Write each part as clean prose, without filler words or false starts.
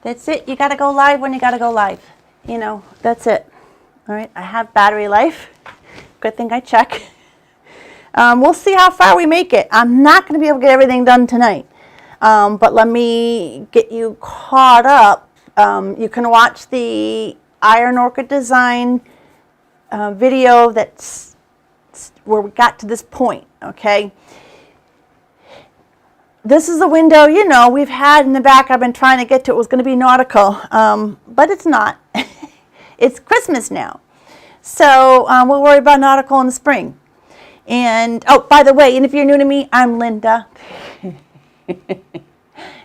That's it. You got to go live when you got to go live. You know, that's it. All right. I have battery life. Good thing I check. We'll see how far we make it. I'm not going to be able to get everything done tonight. But let me get you caught up. You can watch the Iron Orchid design video that's where we got to this point, okay? This is a window, you know, we've had in the back. I've been trying to get to. It was going to be nautical, but it's not. It's Christmas now. So we'll worry about nautical in the spring. And, oh, by the way, and if you're new to me, I'm Linda.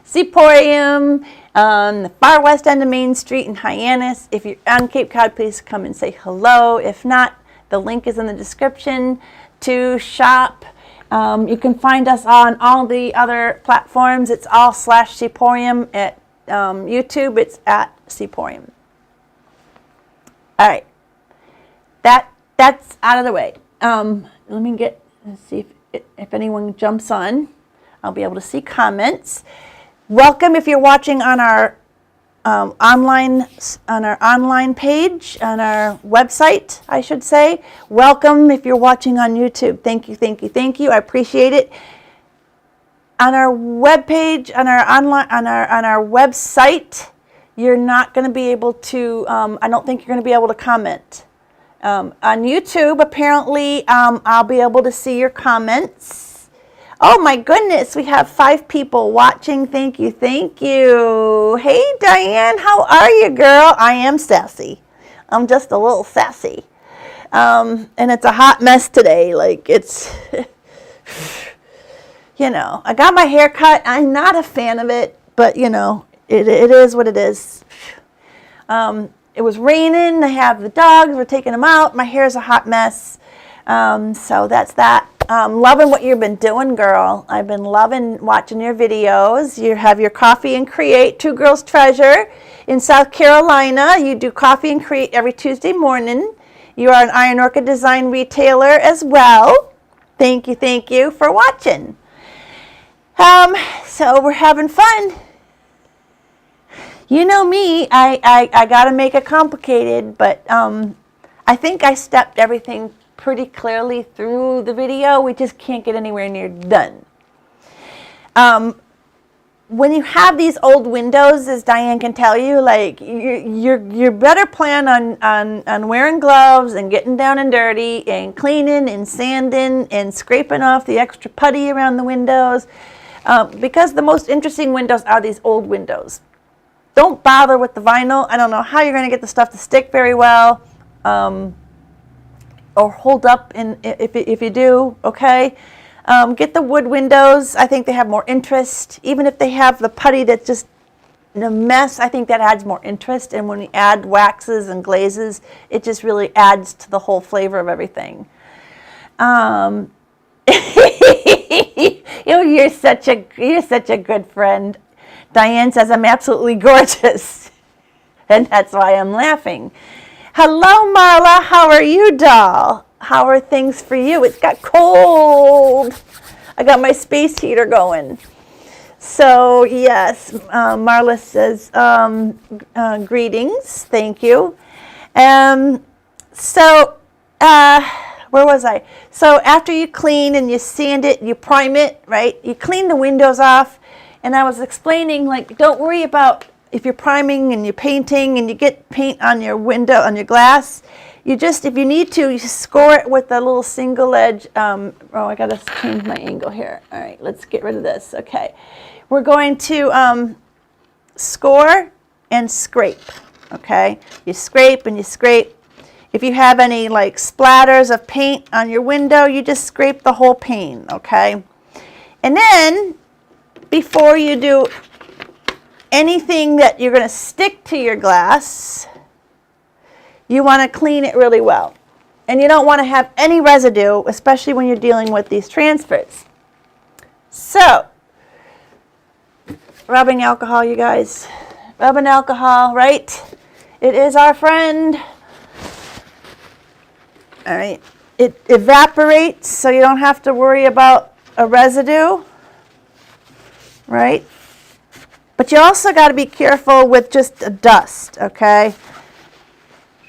Seaporium on the far west end of Main Street in Hyannis. If you're on Cape Cod, please come and say hello. If not, the link is in the description to shop. You can find us on all the other platforms. It's all /Seaporium. At YouTube, it's at Seaporium. All right. That's out of the way. Let me see if anyone jumps on. I'll be able to see comments. Welcome if you're watching on our online page, on our website, I should say. Welcome if you're watching on YouTube. Thank you, thank you, thank you. I appreciate it. On our webpage, on our website, you're not going to be able to. I don't think you're going to be able to comment. On YouTube, apparently, I'll be able to see your comments. Oh my goodness, we have 5 people watching. Thank you, thank you. Hey Diane, how are you, girl? I am sassy. I'm just a little sassy. And it's a hot mess today. Like it's, you know, I got my hair cut. I'm not a fan of it, but you know, it is what it is. It was raining. I have the dogs. We're taking them out. My hair's a hot mess. So that's that. Loving what you've been doing, girl. I've been loving watching your videos. You have your Coffee and Create, Two Girls Treasure in South Carolina. You do Coffee and Create every Tuesday morning. You are an Iron Orchid design retailer as well. Thank you for watching. So we're having fun. You know me, I got to make it complicated, but I think I stepped everything pretty clearly through the video. We just can't get anywhere near done. When you have these old windows, as Diane can tell you, like you're better plan on wearing gloves and getting down and dirty and cleaning and sanding and scraping off the extra putty around the windows, because the most interesting windows are these old windows. Don't bother with the vinyl. I don't know how you're going to get the stuff to stick very well. Or hold up if you do, okay? Get the wood windows. I think they have more interest. Even if they have the putty that's just in a mess, I think that adds more interest. And when you add waxes and glazes, it just really adds to the whole flavor of everything. You're such a good friend. Diane says I'm absolutely gorgeous. And that's why I'm laughing. Hello, Marla. How are you, doll? How are things for you? It got cold. I got my space heater going. So, yes, Marla says greetings. Thank you. So, where was I? So, after you clean and you sand it, you prime it, right? You clean the windows off. And I was explaining, like, don't worry about if you're priming and you're painting and you get paint on your window, on your glass, you just, if you need to, you score it with a little single edge. Oh, I got to change my angle here. All right, let's get rid of this. Okay. We're going to score and scrape. Okay. You scrape and you scrape. If you have any, like, splatters of paint on your window, you just scrape the whole pane. Okay. And then, before you do anything that you're going to stick to your glass, you want to clean it really well. And you don't want to have any residue, especially when you're dealing with these transfers. So, rubbing alcohol, you guys. Rubbing alcohol, right? It is our friend. All right. It evaporates, so you don't have to worry about a residue. Right? But you also got to be careful with just the dust, okay?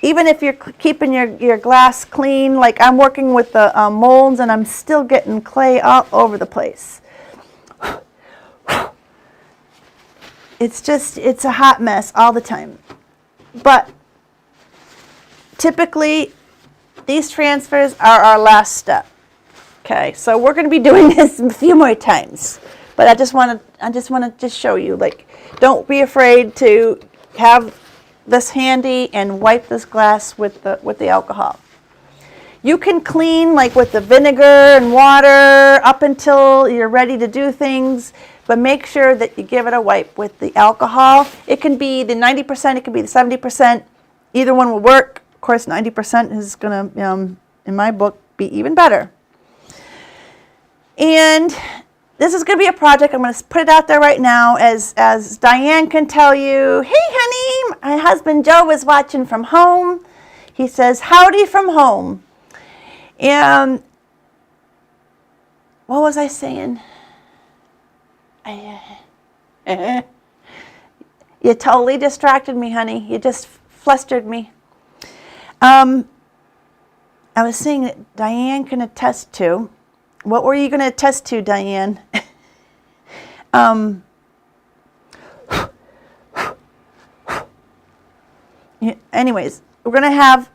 Even if you're keeping your glass clean, like I'm working with the molds and I'm still getting clay all over the place. It's a hot mess all the time. But typically, these transfers are our last step. Okay, so we're going to be doing this a few more times. But I just want to show you, like, don't be afraid to have this handy and wipe this glass with the alcohol. You can clean like with the vinegar and water up until you're ready to do things, but make sure that you give it a wipe with the alcohol. It can be the 90%, it can be the 70%. Either one will work. Of course, 90% is going to, in my book, be even better. And this is going to be a project. I'm going to put it out there right now. As Diane can tell you, hey, honey, my husband Joe is watching from home. He says, howdy from home. And what was I saying? You totally distracted me, honey. You just flustered me. I was saying that Diane can attest to. What were you going to attest to, Diane? Anyways, we're going to have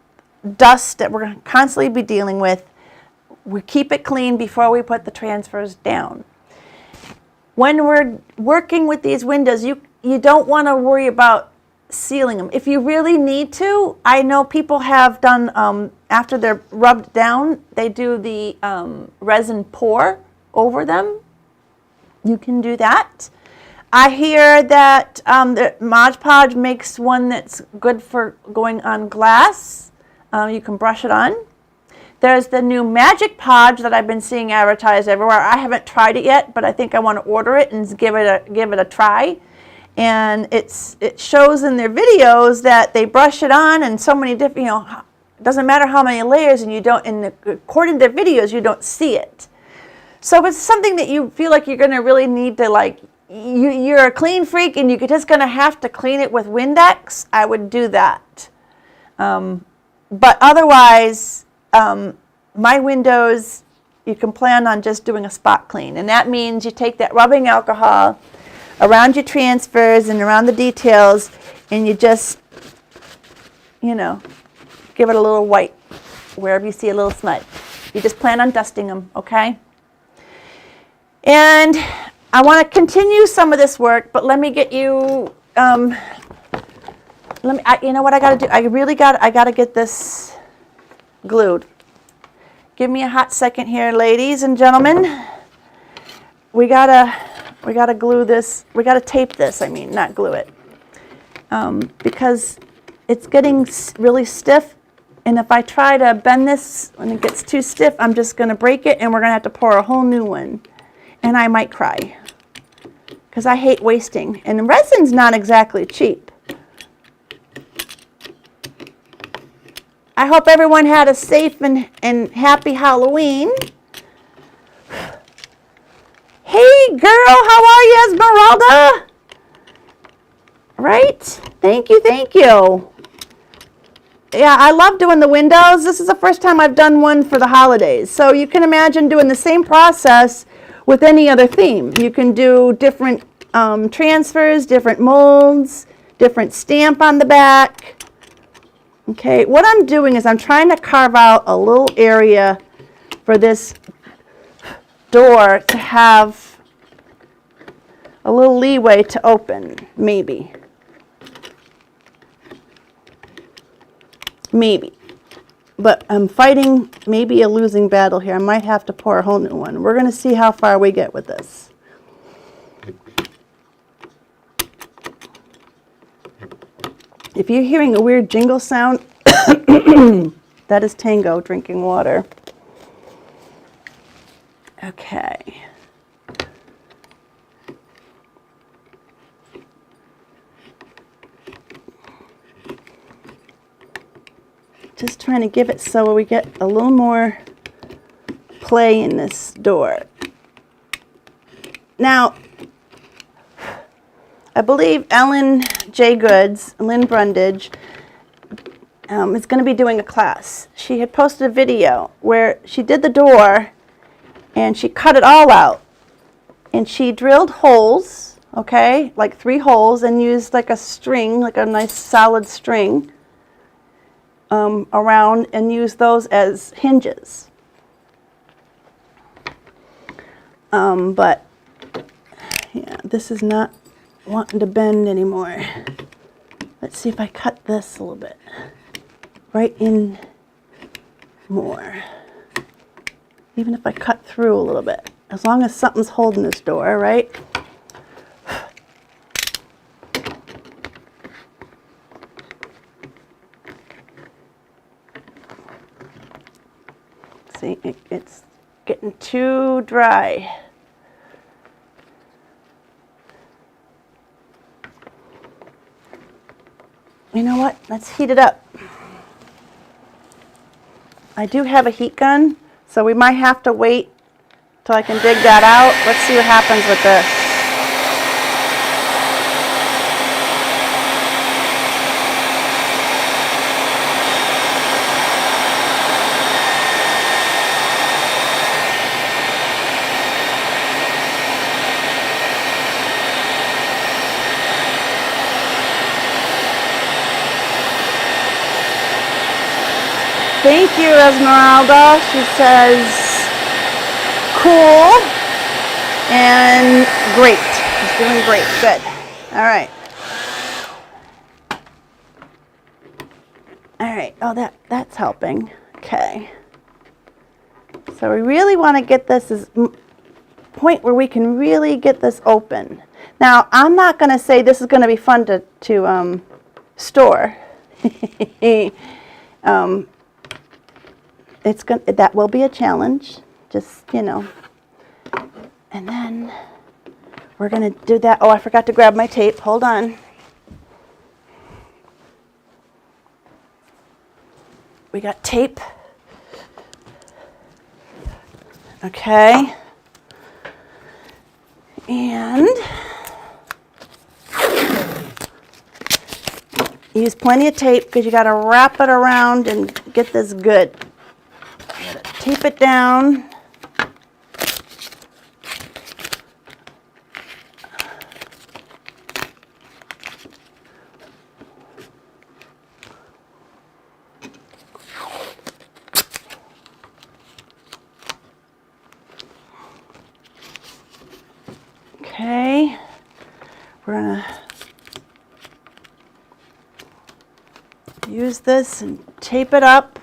dust that we're going to constantly be dealing with. We keep it clean before we put the transfers down. When we're working with these windows, you don't want to worry about sealing them. If you really need to, I know people have done, after they're rubbed down, they do the resin pour over them. You can do that. I hear that the Mod Podge makes one that's good for going on glass. You can brush it on. There's the new Magic Podge that I've been seeing advertised everywhere. I haven't tried it yet, but I think I want to order it and give it a try. And it shows in their videos that they brush it on, and so many different, it doesn't matter how many layers, and according to their videos, you don't see it. So if it's something that you feel like you're going to really need to, like, you're a clean freak and you're just going to have to clean it with Windex, I would do that. But otherwise, my windows, you can plan on just doing a spot clean. And that means you take that rubbing alcohol around your transfers and around the details, and you just, give it a little wipe wherever you see a little smudge. You just plan on dusting them, okay? And I want to continue some of this work, but let me get you, you know what I got to do? I got to get this glued. Give me a hot second here, ladies and gentlemen. We gotta glue this. We gotta tape this. I mean, not glue it, because it's getting really stiff. And if I try to bend this when it gets too stiff, I'm just gonna break it, and we're gonna have to pour a whole new one. And I might cry, because I hate wasting. And resin's not exactly cheap. I hope everyone had a safe and happy Halloween. Hey, girl, how are you, Esmeralda? Right? Thank you, thank you. Yeah, I love doing the windows. This is the first time I've done one for the holidays. So you can imagine doing the same process with any other theme. You can do different transfers, different molds, different stamp on the back. Okay, what I'm doing is I'm trying to carve out a little area for this door to have a little leeway to open, maybe. Maybe. But I'm fighting maybe a losing battle here. I might have to pour a whole new one. We're going to see how far we get with this. If you're hearing a weird jingle sound, that is Tango drinking water. Okay. Just trying to give it so we get a little more play in this door. Now, I believe Ellen J. Goods, Lynn Brundage, is going to be doing a class. She had posted a video where she did the door and she cut it all out. And she drilled holes, okay, like 3 holes, and used like a string, like a nice solid string around, and used those as hinges. But yeah, this is not wanting to bend anymore. Let's see if I cut this a little bit. Right in more. Even if I cut through a little bit. As long as something's holding this door, right? See, it's getting too dry. You know what? Let's heat it up. I do have a heat gun, so we might have to wait till I can dig that out. Let's see what happens with this. Thank you, Esmeralda. She says, cool and great. She's doing great. Good. All right. All right. Oh, that's helping. Okay. So we really want to get this as point where we can really get this open. Now, I'm not going to say this is going to be fun to store. That will be a challenge, just, you know. And then we're going to do that. Oh, I forgot to grab my tape. Hold on. We got tape. Okay. And use plenty of tape because you got to wrap it around and get this good. Tape it down. Okay, we're gonna use this and tape it up.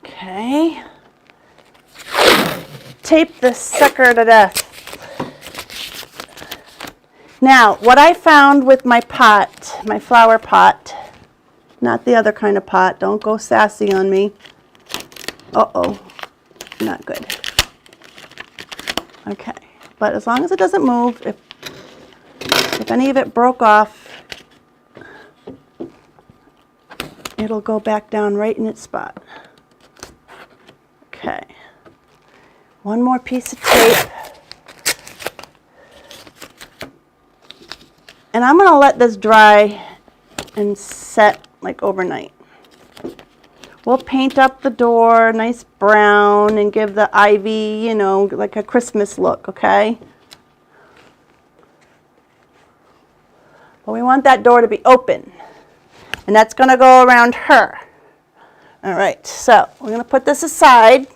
Okay, tape this sucker to death. Now, what I found with my pot, my flower pot, not the other kind of pot, don't go sassy on me. Uh-oh, not good. Okay, but as long as it doesn't move, if any of it broke off, it'll go back down right in its spot. Okay, one more piece of tape. And I'm going to let this dry and set like overnight. We'll paint up the door nice brown and give the ivy, you know, like a Christmas look, okay? But we want that door to be open. And that's going to go around her. All right, so we're going to put this aside.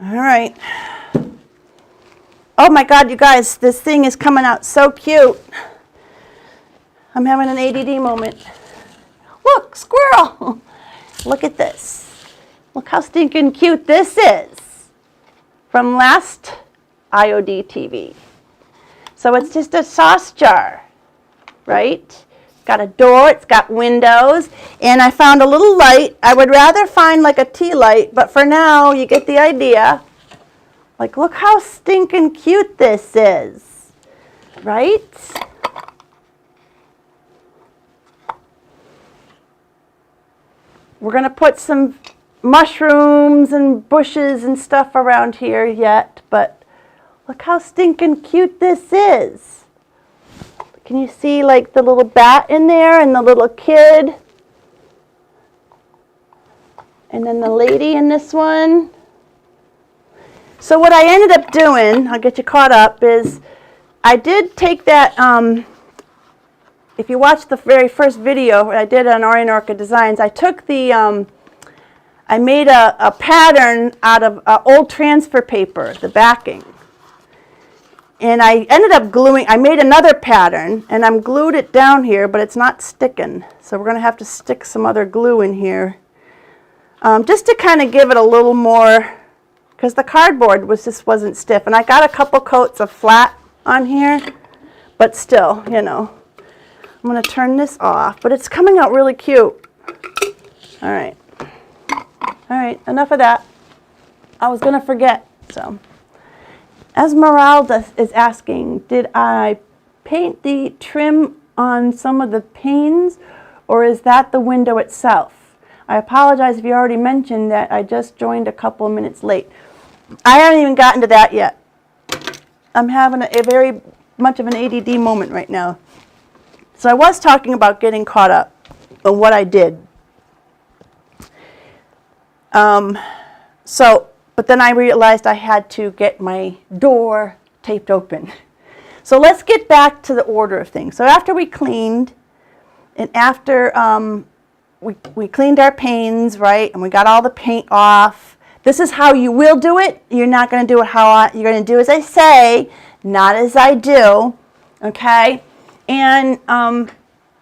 All right. Oh my God, you guys, this thing is coming out so cute. I'm having an ADD moment. Look, squirrel. Look at this. Look how stinking cute this is. From last IODTV. So it's just a sauce jar, right? It's got a door, it's got windows, and I found a little light. I would rather find like a tea light, but for now, you get the idea. Like, look how stinking cute this is, right? We're going to put some mushrooms and bushes and stuff around here yet, but look how stinking cute this is. Can you see like the little bat in there and the little kid? And then the lady in this one. So what I ended up doing, I'll get you caught up, is I did take that, if you watch the very first video I did on Orion Orchid Designs, I took the, I made a pattern out of old transfer paper, the backing. And I ended up gluing, I made another pattern, and I'm glued it down here, but it's not sticking. So we're going to have to stick some other glue in here. Just to kind of give it a little more, because the cardboard just wasn't stiff. And I got a couple coats of flat on here, but still, you know. I'm going to turn this off, but it's coming out really cute. All right. All right, enough of that. I was going to forget, so. Esmeralda is asking, did I paint the trim on some of the panes, or is that the window itself? I apologize if you already mentioned that. I just joined a couple of minutes late. I haven't even gotten to that yet. I'm having a very much of an ADD moment right now. So I was talking about getting caught up on what I did. But then I realized I had to get my door taped open. So let's get back to the order of things. So after we cleaned, and after we cleaned our panes, right, and we got all the paint off, this is how you will do it. You're not going to do it how you're going to do as I say, not as I do, okay? And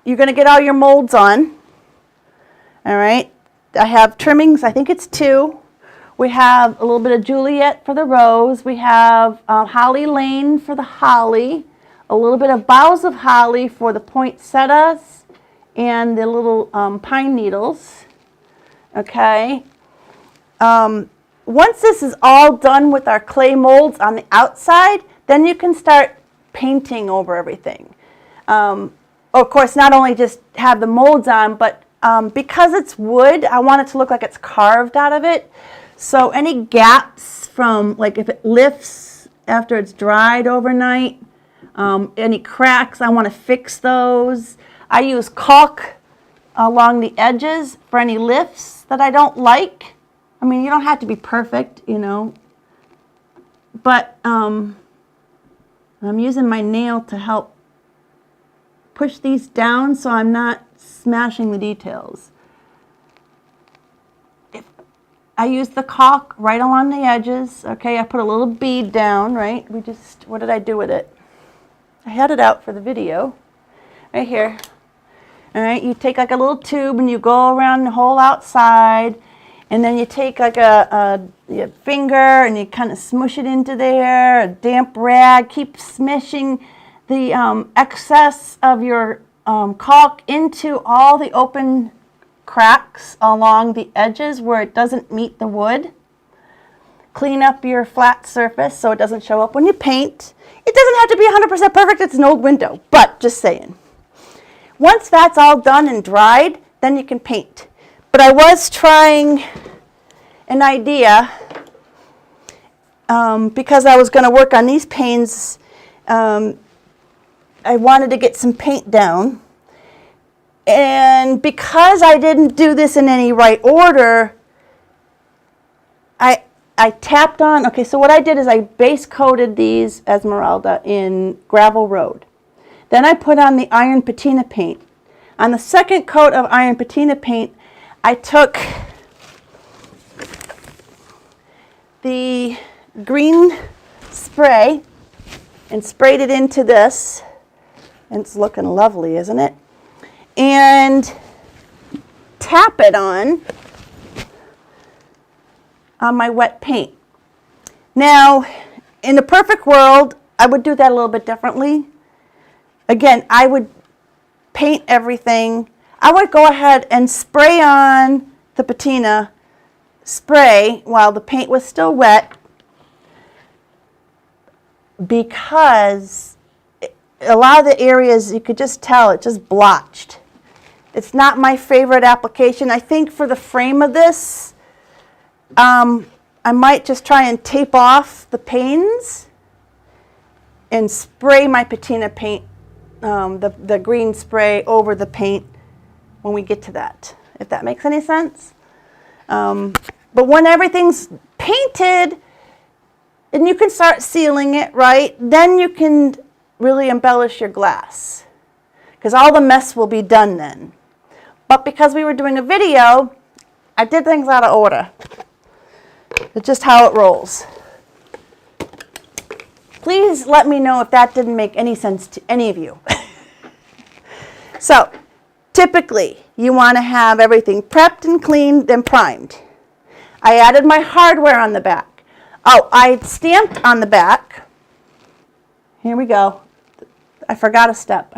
you're going to get all your molds on, all right? I have trimmings, I think it's 2. We have a little bit of Juliet for the rose. We have Holly Lane for the holly, a little bit of boughs of holly for the poinsettias, and the little pine needles, okay? Once this is all done with our clay molds on the outside, then you can start painting over everything. Of course, not only just have the molds on, but because it's wood, I want it to look like it's carved out of it. So any gaps from, like if it lifts after it's dried overnight, any cracks, I want to fix those. I use caulk along the edges for any lifts that I don't like. I mean, you don't have to be perfect, you know, but I'm using my nail to help push these down so I'm not smashing the details. I use the caulk right along the edges. Okay, I put a little bead down, right? What did I do with it? I had it out for the video. Right here. All right, you take like a little tube and you go around the whole outside, and then you take like your finger and you kind of smush it into there, a damp rag, keep smishing the excess of your caulk into all the open cracks along the edges where it doesn't meet the wood. Clean up your flat surface so it doesn't show up when you paint. It doesn't have to be 100% perfect, it's an old window, but just saying. Once that's all done and dried, then you can paint. But I was trying an idea because I was going to work on these panes. I wanted to get some paint down. And because I didn't do this in any right order, I tapped on, okay, so what I did is I base coated these Esmeralda in Gravel Road. Then I put on the iron patina paint. On the second coat of iron patina paint, I took the green spray and sprayed it into this. And it's looking lovely, isn't it? And tap it on my wet paint. Now, in the perfect world, I would do that a little bit differently. Again, I would paint everything. I would go ahead and spray on the patina spray while the paint was still wet, because a lot of the areas you could just tell it just blotched. It's not my favorite application. I think for the frame of this, I might just try and tape off the panes and spray my patina paint, the green spray over the paint when we get to that, if that makes any sense. But when everything's painted and you can start sealing it, right, then you can really embellish your glass because all the mess will be done then. But because we were doing a video, I did things out of order. It's just how it rolls. Please let me know if that didn't make any sense to any of you. So, typically, you want to have everything prepped and cleaned, then primed. I added my hardware on the back. Oh, I stamped on the back. Here we go. I forgot a step.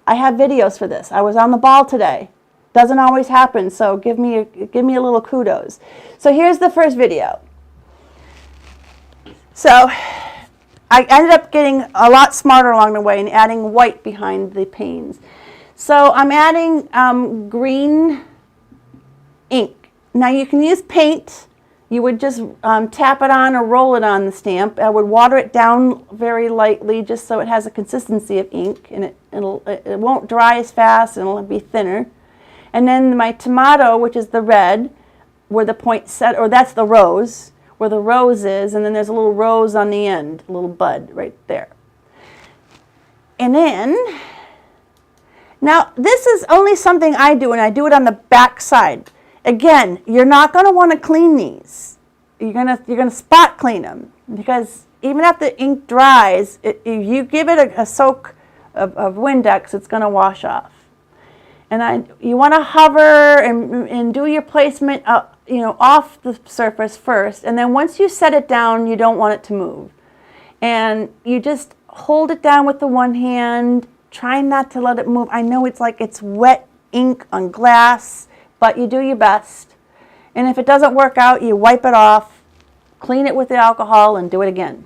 I have videos for this. I was on the ball today. Doesn't always happen, so give me a little kudos. So here's the first video. So I ended up getting a lot smarter along the way and adding white behind the panes. So I'm adding green ink. Now you can use paint. You would just tap it on or roll it on the stamp. I would water it down very lightly just so it has a consistency of ink and it won't dry as fast and it'll be thinner. And then my tomato, which is the red, where the point set, or that's the rose, where the rose is, and then there's a little rose on the end, a little bud right there. And then, now this is only something I do, and I do it on the back side. Again, you're not going to want to clean these. You're gonna spot clean them because even after the ink dries, if you give it a soak of Windex, it's going to wash off. And you want to hover and do your placement off the surface first, and then once you set it down, you don't want it to move. And you just hold it down with the one hand, try not to let it move. I know it's like it's wet ink on glass, but you do your best. And if it doesn't work out, you wipe it off, clean it with the alcohol, and do it again.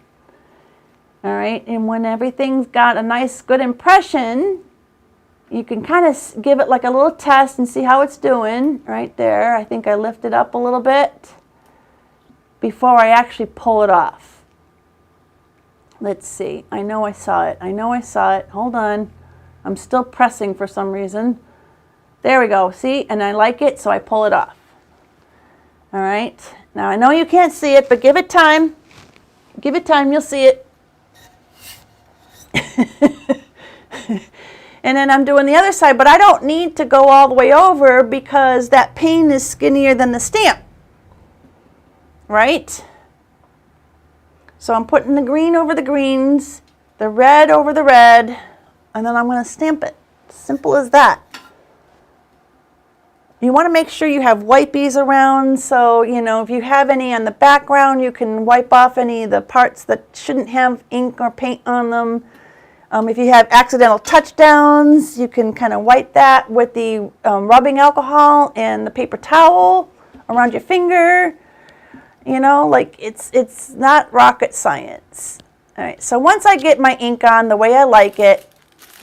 All right, and when everything's got a nice, good impression, you can kind of give it like a little test and see how it's doing right there. I think I lift it up a little bit before I actually pull it off. Let's see. I know I saw it. Hold on. I'm still pressing for some reason. There we go. See? And I like it, so I pull it off. All right. Now, I know you can't see it, but give it time. Give it time. You'll see it. And then I'm doing the other side, but I don't need to go all the way over because that pane is skinnier than the stamp, right? So I'm putting the green over the greens, the red over the red, and then I'm going to stamp it. Simple as that. You want to make sure you have wipies around, so, if you have any on the background, you can wipe off any of the parts that shouldn't have ink or paint on them. If you have accidental touchdowns, you can kind of wipe that with the rubbing alcohol and the paper towel around your finger. It's not rocket science. All right, so once I get my ink on the way I like it,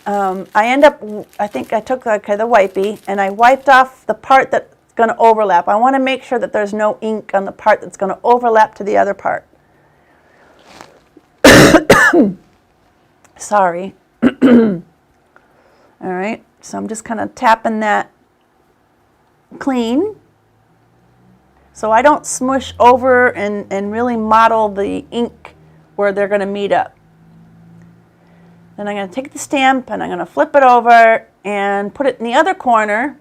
I think I took the wipey and I wiped off the part that's going to overlap. I want to make sure that there's no ink on the part that's going to overlap to the other part. Sorry. All right, so I'm just kind of tapping that clean so I don't smush over and really model the ink where they're going to meet up. Then I'm going to take the stamp and I'm going to flip it over and put it in the other corner,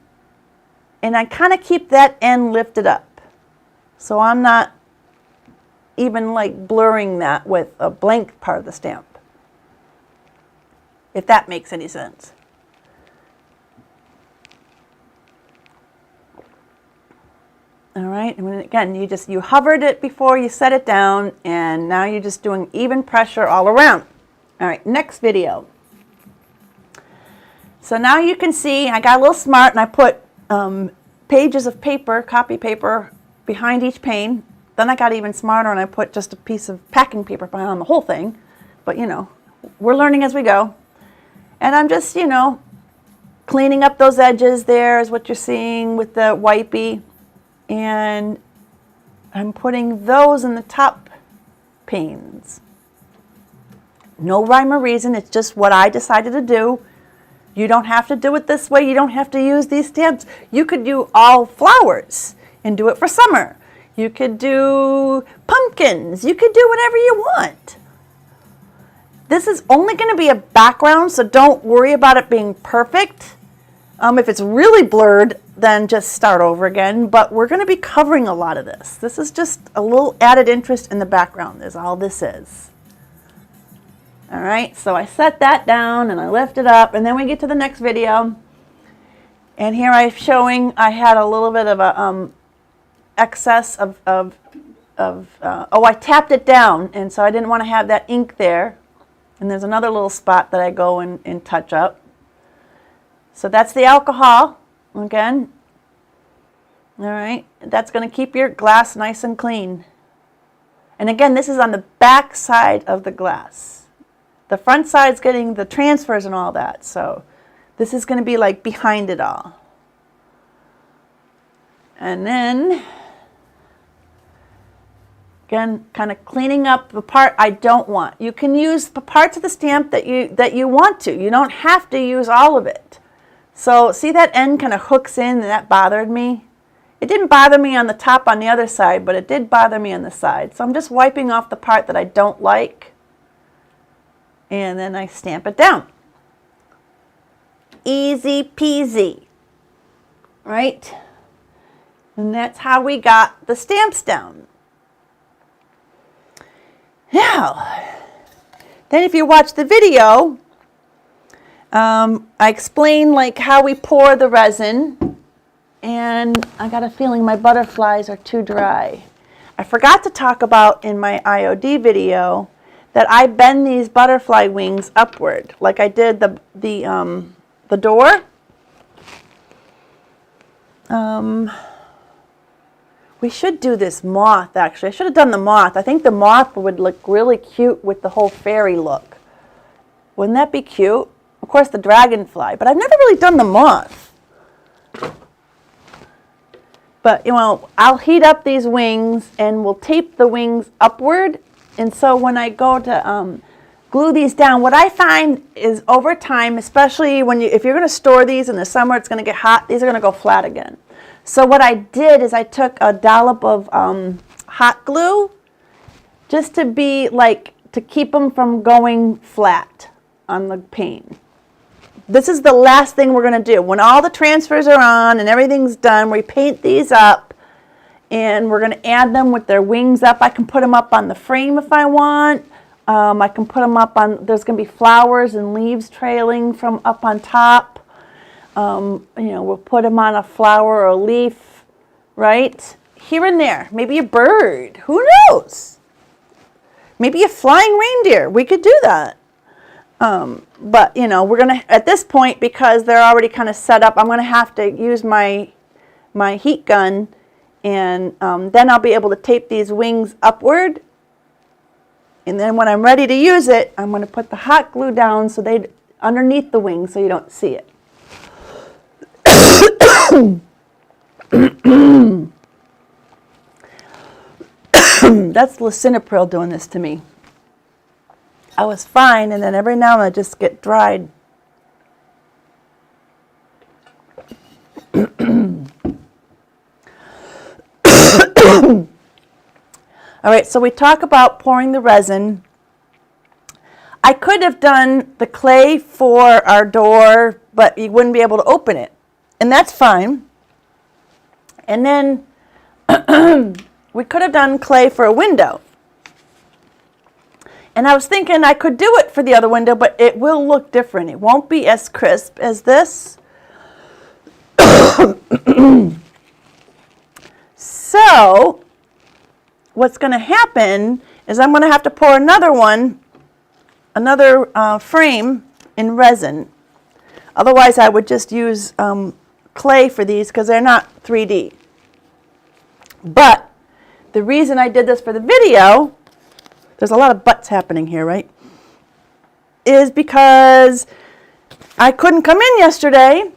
and I kind of keep that end lifted up so I'm not even like blurring that with a blank part of the stamp, if that makes any sense. All right, and again, you hovered it before you set it down, and now you're just doing even pressure all around. All right, next video. So now you can see I got a little smart and I put pages of paper, copy paper, behind each pane. Then I got even smarter and I put just a piece of packing paper behind the whole thing. But we're learning as we go. And I'm just, cleaning up those edges there is what you're seeing with the wipey. And I'm putting those in the top panes. No rhyme or reason, it's just what I decided to do. You don't have to do it this way. You don't have to use these stamps. You could do all flowers and do it for summer. You could do pumpkins. You could do whatever you want. This is only going to be a background, so don't worry about it being perfect. If it's really blurred, then just start over again. But we're going to be covering a lot of this. This is just a little added interest in the background is all this is. All right, so I set that down and I lift it up, and then we get to the next video. And here I'm showing I had a little bit of a excess of I tapped it down, and so I didn't want to have that ink there. And there's another little spot that I go and touch up. So that's the alcohol again. All right, that's going to keep your glass nice and clean. And again, this is on the back side of the glass. The front side's getting the transfers and all that. So this is going to be like behind it all. And then again, kind of cleaning up the part I don't want. You can use the parts of the stamp that you want to. You don't have to use all of it. So see that end kind of hooks in, and that bothered me. It didn't bother me on the top on the other side, but it did bother me on the side. So I'm just wiping off the part that I don't like, and then I stamp it down. Easy peasy, right? And that's how we got the stamps down. Now, then if you watch the video, I explain like how we pour the resin, and I got a feeling my butterflies are too dry. I forgot to talk about in my IOD video that I bend these butterfly wings upward, like I did the door. We should do this moth, actually. I should have done the moth. I think the moth would look really cute with the whole fairy look. Wouldn't that be cute? Of course, the dragonfly, but I've never really done the moth. But, you know, I'll heat up these wings, and we'll tape the wings upward. And so when I go to glue these down, what I find is over time, especially if you're going to store these in the summer, it's going to get hot, these are going to go flat again. So what I did is I took a dollop of hot glue just to keep them from going flat on the pane. This is the last thing we're going to do. When all the transfers are on and everything's done, we paint these up, and we're going to add them with their wings up. I can put them up on the frame if I want. I can put them up on, there's going to be flowers and leaves trailing from up on top. You know, we'll put them on a flower or a leaf, right? Here and there. Maybe a bird. Who knows? Maybe a flying reindeer. We could do that. But, you know, we're going to, at this point, because they're already kind of set up, I'm going to have to use my heat gun, and then I'll be able to tape these wings upward. And then when I'm ready to use it, I'm going to put the hot glue down so they underneath the wings so you don't see it. That's lisinopril doing this to me. I was fine, and then every now and then I just get dried. All right, so we talk about pouring the resin. I could have done the clay for our door, but you wouldn't be able to open it, and that's fine. And then we could have done clay for a window. And I was thinking I could do it for the other window, but it will look different. It won't be as crisp as this. So what's going to happen is I'm going to have to pour another frame in resin. Otherwise, I would just use clay for these because they're not 3D. But the reason I did this for the video, there's a lot of buts happening here, right? Is because I couldn't come in yesterday,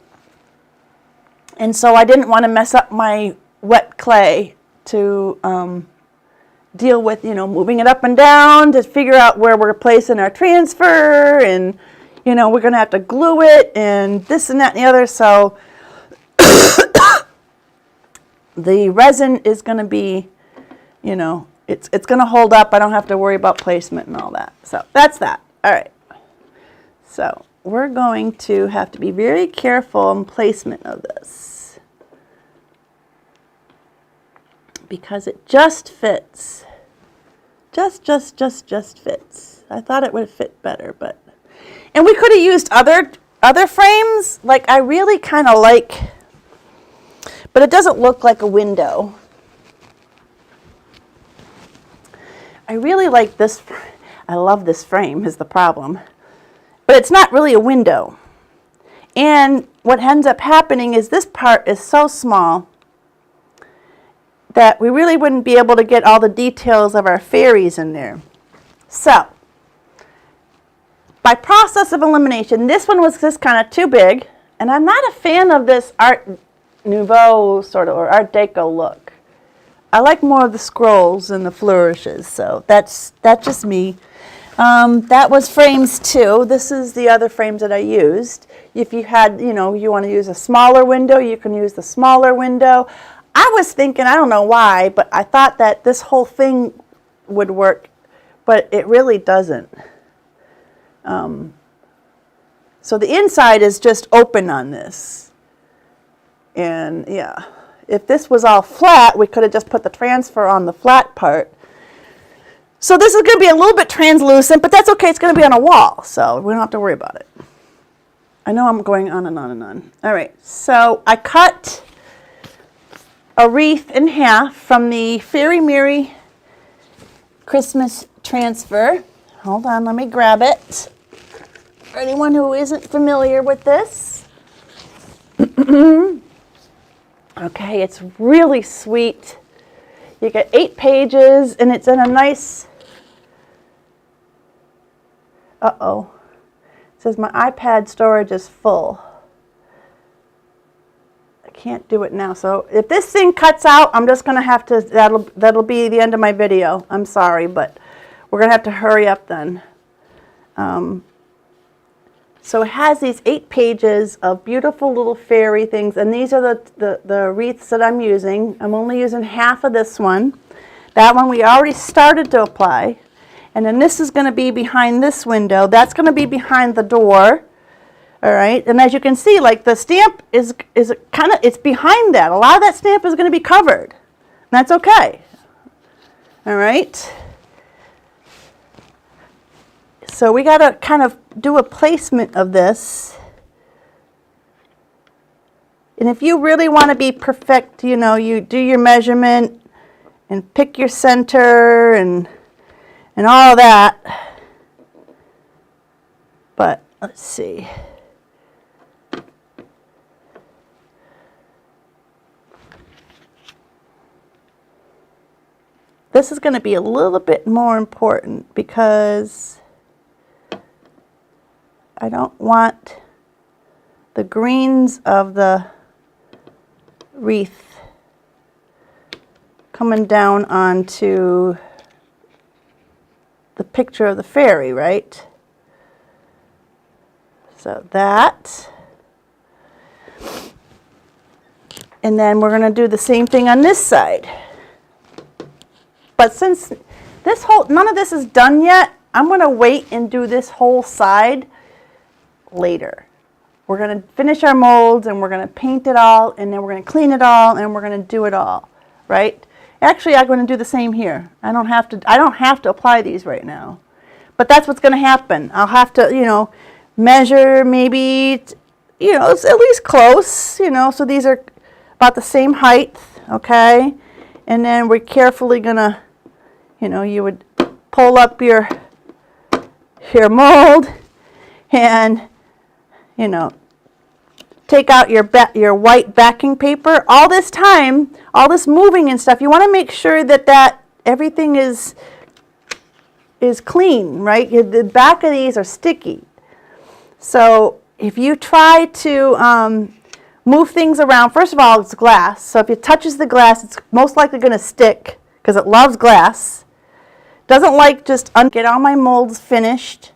and so I didn't want to mess up my wet clay to deal with, you know, moving it up and down to figure out where we're placing our transfer, and, you know, we're going to have to glue it and this and that and the other. So the resin is going to be, you know, it's going to hold up. I don't have to worry about placement and all that. So that's that. All right. So we're going to have to be very careful in placement of this because it just fits. Just fits. I thought it would fit better, but, and we could have used other frames. Like, I really kind of like, but it doesn't look like a window. I really like this. I love this frame is the problem, but it's not really a window. And what ends up happening is this part is so small that we really wouldn't be able to get all the details of our fairies in there. So, by process of elimination, this one was just kind of too big, and I'm not a fan of this Art Nouveau sort of, or Art Deco look. I like more of the scrolls and the flourishes, so that's just me. That was frames 2. This is the other frames that I used. If you had, you know, you want to use a smaller window, you can use the smaller window. I was thinking, I don't know why, but I thought that this whole thing would work, but it really doesn't. So the inside is just open on this. And yeah, if this was all flat, we could have just put the transfer on the flat part. So this is going to be a little bit translucent, but that's okay. It's going to be on a wall, so we don't have to worry about it. I know I'm going on and on and on. All right, so I cut a wreath in half from the Fairy Mary Christmas transfer. Hold on, let me grab it. For anyone who isn't familiar with this. Okay, it's really sweet. You get 8 pages, and it's in a nice, it says my iPad storage is full. I can't do it now, so if this thing cuts out, I'm just going to have to, that'll be the end of my video. I'm sorry, but we're going to have to hurry up then. So it has these 8 pages of beautiful little fairy things, and these are the wreaths that I'm using. I'm only using half of this one. That one we already started to apply. And then this is going to be behind this window. That's going to be behind the door. All right, and as you can see, like the stamp is kind of, it's behind that. A lot of that stamp is going to be covered. That's okay. All right. So we got to kind of do a placement of this. And if you really want to be perfect, you know, you do your measurement and pick your center and all that. But let's see. This is going to be a little bit more important because I don't want the greens of the wreath coming down onto the picture of the fairy, right? So that. And then we're going to do the same thing on this side. But since this none of this is done yet, I'm going to wait and do this whole side later. We're going to finish our molds and we're going to paint it all and then we're going to clean it all and we're going to do it all, right? Actually, I'm going to do the same here. I don't have to apply these right now. But that's what's going to happen. I'll have to, you know, measure maybe, you know, it's at least close, you know, so these are about the same height, okay? And then we're carefully going to, you know, you would pull up your mold and, you know, take out your white backing paper. All this time, all this moving and stuff, you want to make sure that everything is clean, right? The back of these are sticky. So if you try to move things around, first of all, it's glass. So if it touches the glass, it's most likely going to stick because it loves glass. Doesn't like just get all my molds finished.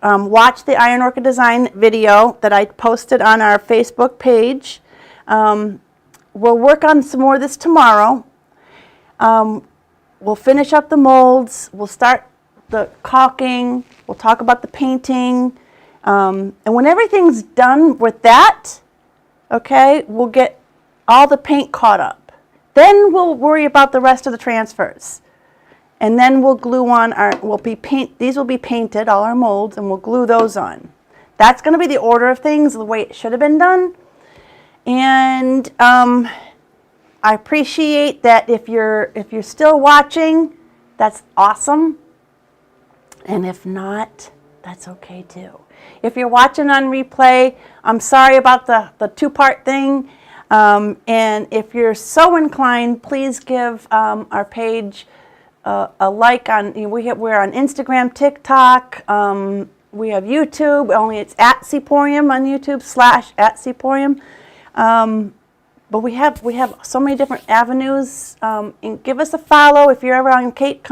Watch the Iron Orchid Design video that I posted on our Facebook page. We'll work on some more of this tomorrow. We'll finish up the molds. We'll start the caulking. We'll talk about the painting. And when everything's done with that, okay, we'll get all the paint caught up. Then we'll worry about the rest of the transfers. And then we'll glue on these will be painted, all our molds, and we'll glue those on. That's going to be the order of things, the way it should have been done. And I appreciate that if you're still watching, that's awesome. And if not, that's okay too. If you're watching on replay, I'm sorry about the two-part thing. And if you're so inclined, please give our page a like on. We're on Instagram, TikTok. We have YouTube. Only it's @Seaporium on YouTube /@Seaporium. But we have so many different avenues. And give us a follow if you're ever on Cape.